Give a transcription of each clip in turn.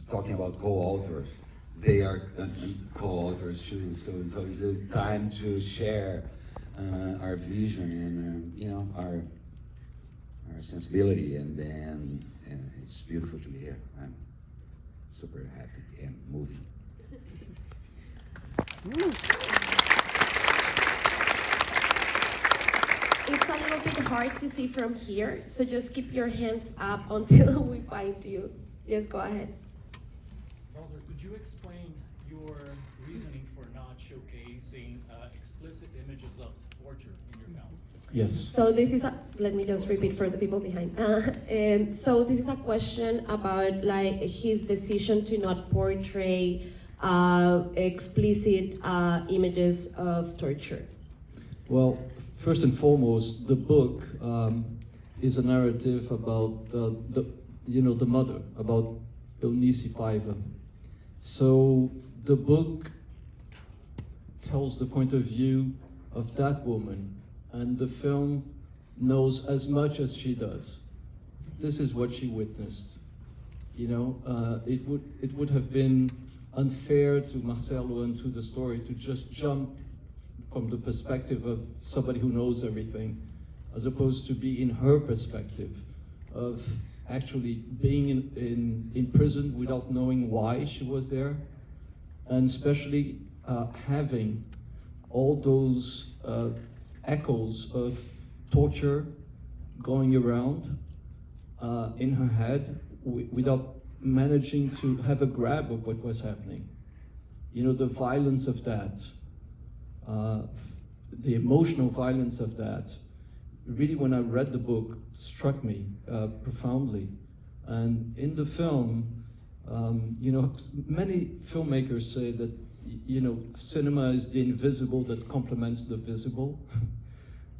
talking about co-authors. They are co-authors too, so it's a time to share our vision and our sensibility, and it's beautiful to be here. I'm super happy and moving. It's a little bit hard to see from here, so just keep your hands up until we find you. Yes, go ahead. Walter, could you explain your reasoning for not showcasing explicit images of torture in your film? Yes. So this is let me just repeat for the people behind. So this is a question about like his decision to not portray explicit images of torture. Well, first and foremost, the book is a narrative about the mother, about Eunice Paiva. So the book tells the point of view of that woman, and the film knows as much as she does. This is what she witnessed. It would have been unfair to Marcelo and to the story to just jump from the perspective of somebody who knows everything, as opposed to be in her perspective of actually being in prison without knowing why she was there, and especially having all those echoes of torture going around in her head without managing to have a grab of what was happening. The violence of that, the emotional violence of that, really, when I read the book, struck me profoundly. And in the film, many filmmakers say that cinema is the invisible that complements the visible.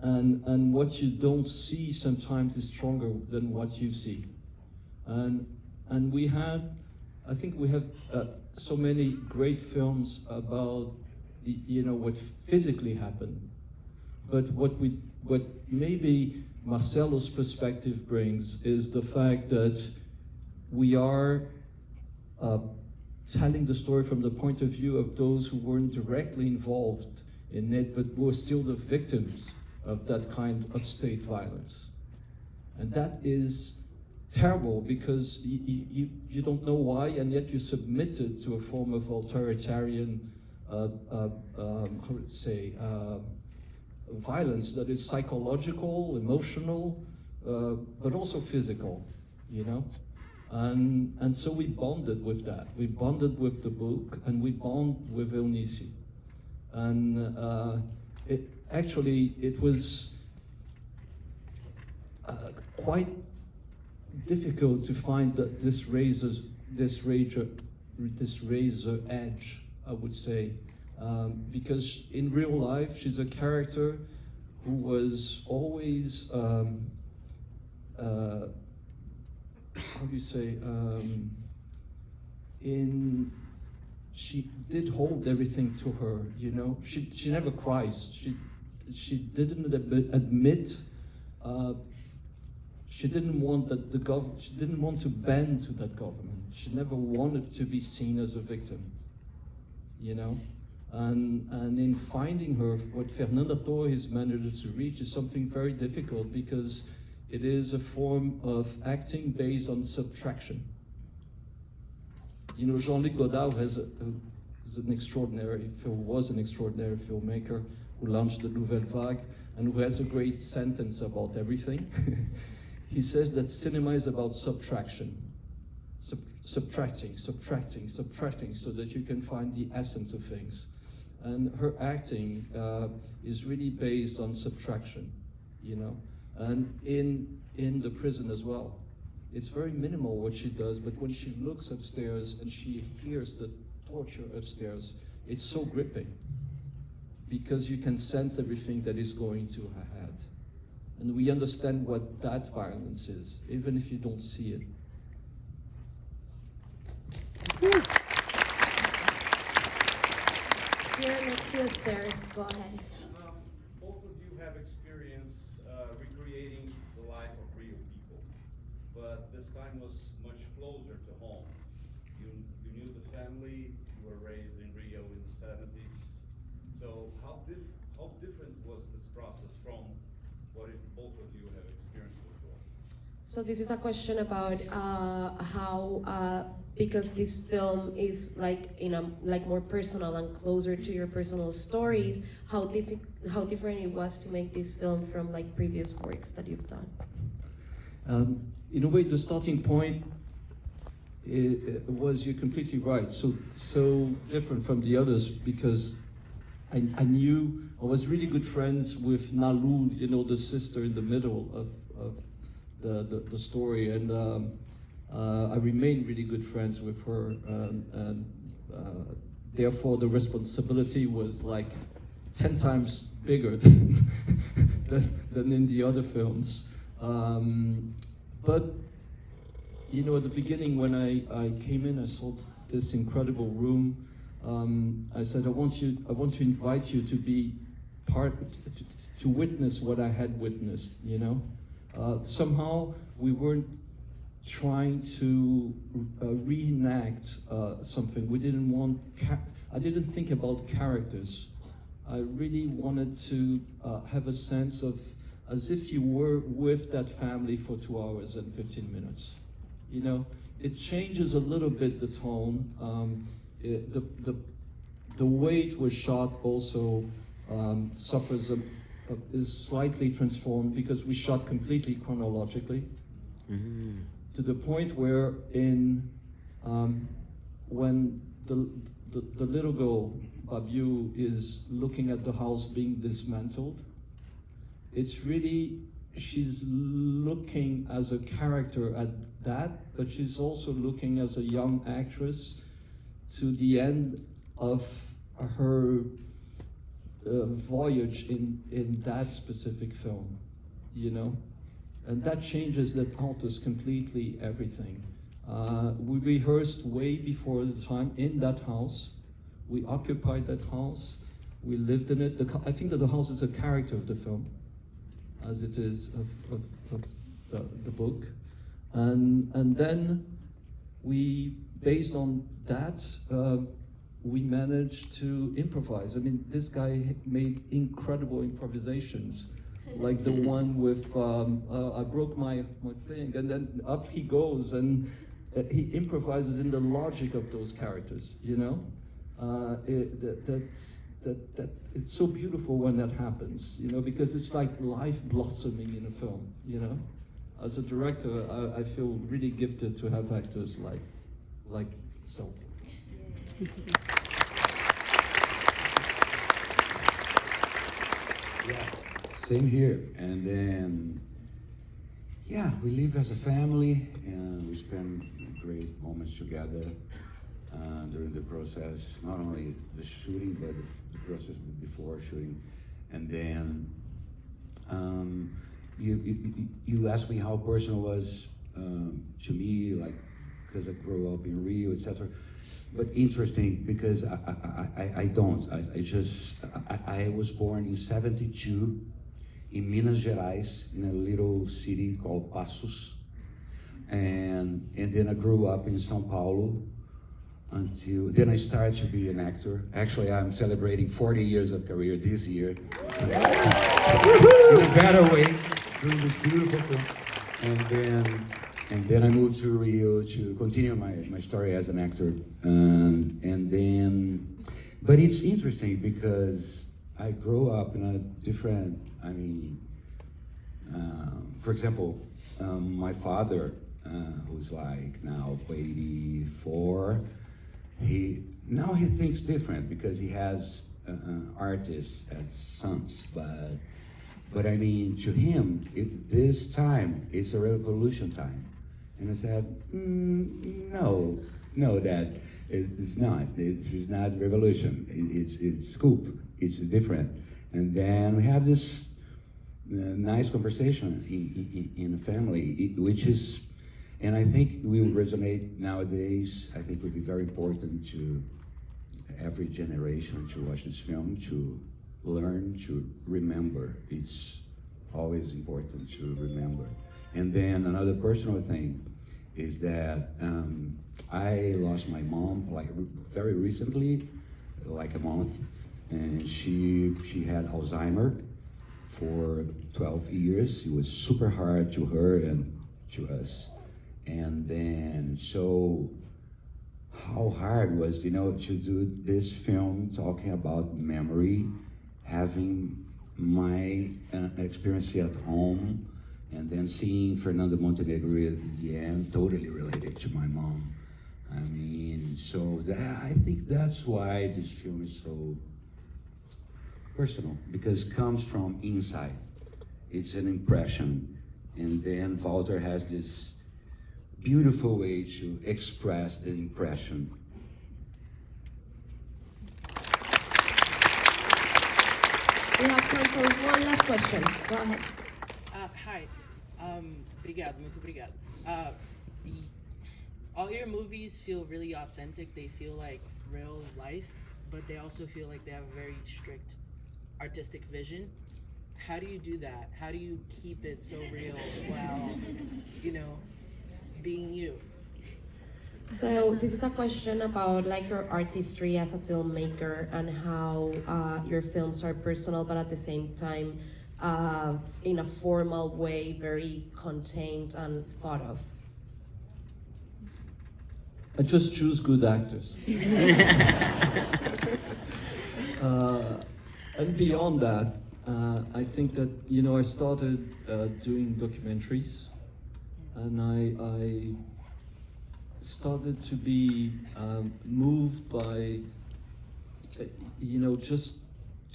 And what you don't see sometimes is stronger than what you see. And I think we have so many great films about what physically happened. But what maybe Marcelo's perspective brings is the fact that we are telling the story from the point of view of those who weren't directly involved in it, but were still the victims of that kind of state violence. And that is terrible, because you don't know why, and yet you're submitted to a form of authoritarian violence that is psychological, emotional, but also physical, And so we bonded with that. We bonded with the book, and we bond with Eunice. And it was quite difficult to find that this razor edge, I would say, because in real life she's a character who was always she did hold everything to her, She never cries. She didn't admit. She didn't want that she didn't want to bend to that government. She never wanted to be seen as a victim, And in finding her, what Fernanda Torres managed to reach is something very difficult, because it is a form of acting based on subtraction. Jean-Luc Godard was an extraordinary filmmaker who launched the Nouvelle Vague, and who has a great sentence about everything. He says that cinema is about subtraction. Subtracting, so that you can find the essence of things. And her acting is really based on subtraction, And in the prison as well. It's very minimal what she does, but when she looks upstairs and she hears the torture upstairs, it's so gripping, because you can sense everything that is going to her head. And we understand what that violence is, even if you don't see it. Here next to the stairs, go ahead. Both of you have experience recreating the life of real people, but this time was much closer to home. You were raised in Rio in the 70s. So how different was this process from what both of you have experienced before? So this is a question about how, because this film is like more personal and closer to your personal stories, how different it was to make this film from like previous works that you've done. In a way, the starting point was, you're completely right, so different from the others, because I was really good friends with Nalu, you know, the sister in the middle of the story, and I remained really good friends with her, and therefore the responsibility was like 10 times bigger than in the other films. But you know, at the beginning when I came in, I saw this incredible room. I said, I want to invite you to be to witness what I had witnessed. You know, somehow we weren't trying to reenact something. We didn't want. I didn't think about characters. I really wanted to have a sense of as if you were with that family for 2 hours and 15 minutes. You know, it changes a little bit the tone. The way it was shot also suffers is slightly transformed because we shot completely chronologically, to the point where when the little girl Babiu is looking at the house being dismantled, it's really, she's looking as a character at that, but she's also looking as a young actress to the end of her voyage in that specific film, you know? And that changes, that alters completely everything. We rehearsed way before the time in that house. We occupied that house. We lived in it. I think that the house is a character of the film, as it is of the book. And then we, based on that, we managed to improvise. I mean, this guy made incredible improvisations, like the one with, I broke my thing, and then up he goes, and he improvises in the logic of those characters, you know? It's so beautiful when that happens, you know, because it's like life blossoming in a film, you know? As a director, I feel really gifted to have actors like Selton. Yeah, same here. And then, yeah, we live as a family, and we spend great moments together during the process, not only the shooting, but the process before shooting. And then you asked me how personal was to me, like, because I grew up in Rio, etc. But interesting, because I don't. I was born in 72 in Minas Gerais, in a little city called Passos. And then I grew up in São Paulo until, then I started to be an actor. Actually, I'm celebrating 40 years of career this year. In a better way, doing this beautiful film. And then I moved to Rio to continue my story as an actor. And then, but it's interesting because I grew up in a different, I mean, for example, my father, who's like now 84, he thinks different because he has artists as sons, but I mean, to him, this time, it's a revolution time. And I said, no, Dad, it's not. It's not revolution. It's scoop. It's different. And then we have this nice conversation in the family, which is, and I think will resonate nowadays. I think would be very important to every generation to watch this film, to learn, to remember. It's always important to remember. And then another personal thing is that I lost my mom like very recently, like a month, and she had Alzheimer for 12 years. It was super hard to her and to us. And then, so how hard was, you know, to do this film talking about memory, having my experience at home, and then seeing Fernando Montenegro at the end, totally related to my mom. I mean, so I think that's why this film is so personal, because it comes from inside. It's an impression. And then Walter has this beautiful way to express the impression. We have time for one last question. Go ahead. Hi. Obrigado, muito obrigado. All your movies feel really authentic. They feel like real life, but they also feel like they have a very strict artistic vision. How do you do that? How do you keep it so real while, you know, being you? So this is a question about like your artistry as a filmmaker and how your films are personal, but at the same time, in a formal way, very contained and thought of. I just choose good actors. And beyond that, I think that, you know, I started doing documentaries, and I started to be moved by, you know, just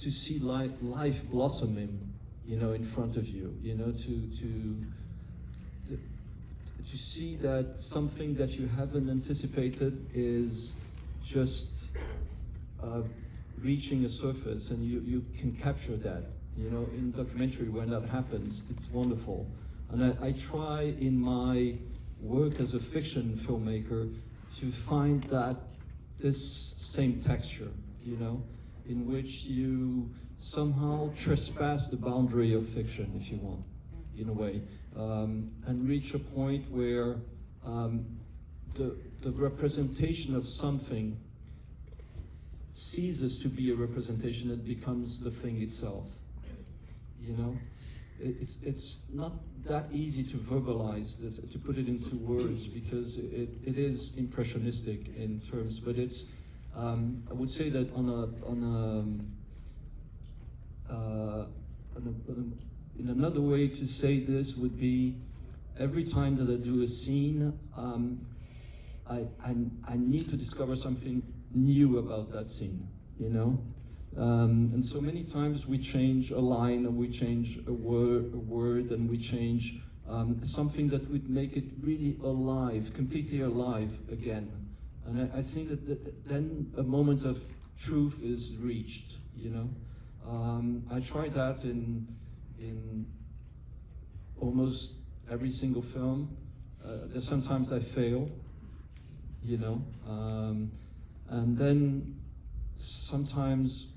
to see life blossoming, you know, in front of you, you know, to see that something that you haven't anticipated is just reaching a surface, and you can capture that, you know, in documentary. When that happens, it's wonderful. And I try in my work as a fiction filmmaker to find that this same texture, you know, in which you somehow trespass the boundary of fiction, if you want, in a way, and reach a point where the representation of something ceases to be a representation. It becomes the thing itself, you know. It's not that easy to verbalize this, to put it into words, because it is impressionistic in terms, but it's I would say that in another way to say this would be, every time that I do a scene, I need to discover something new about that scene, you know. And so many times we change a line, and we change a word, and we change something that would make it really alive, completely alive again. And I think that then a moment of truth is reached, you know. I try that in almost every single film. Sometimes I fail, you know, and then sometimes,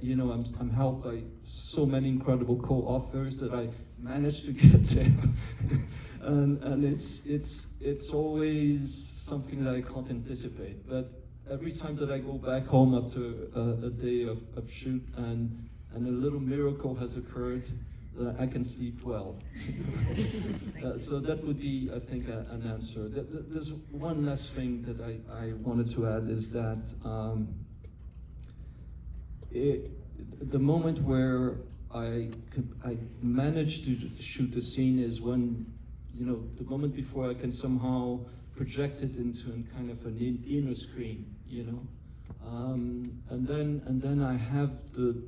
you know, I'm helped by so many incredible co-authors that I managed to get there, and it's always something that I can't anticipate. But every time that I go back home after a day of shoot and a little miracle has occurred, I can sleep well. So that would be, I think, an answer. There's one last thing that I wanted to add, is that the moment where I managed to shoot the scene is when, you know, the moment before I can somehow project it into kind of an inner screen, you know, and then I have the,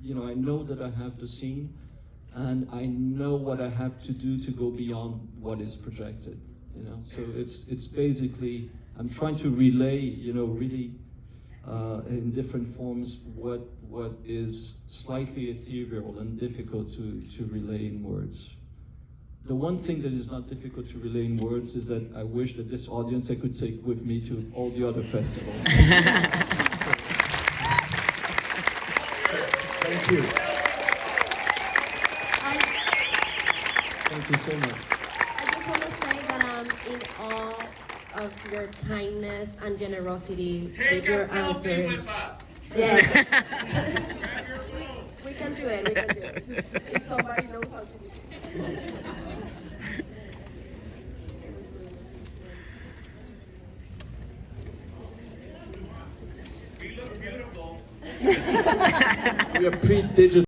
you know, I know that I have the scene, and I know what I have to do to go beyond what is projected, you know. So it's basically, I'm trying to relay, you know, really in different forms what is slightly ethereal and difficult to relay in words. The one thing that is not difficult to relay in words is that I wish that this audience I could take with me to all the other festivals. Thank you. Thank you so much. I just want to say that in awe of your kindness and generosity Take with your a selfie answers. with us. Yes. Grab your phone. We can do it. We can do it. If somebody knows how to do it. We look beautiful. We are pre-digital.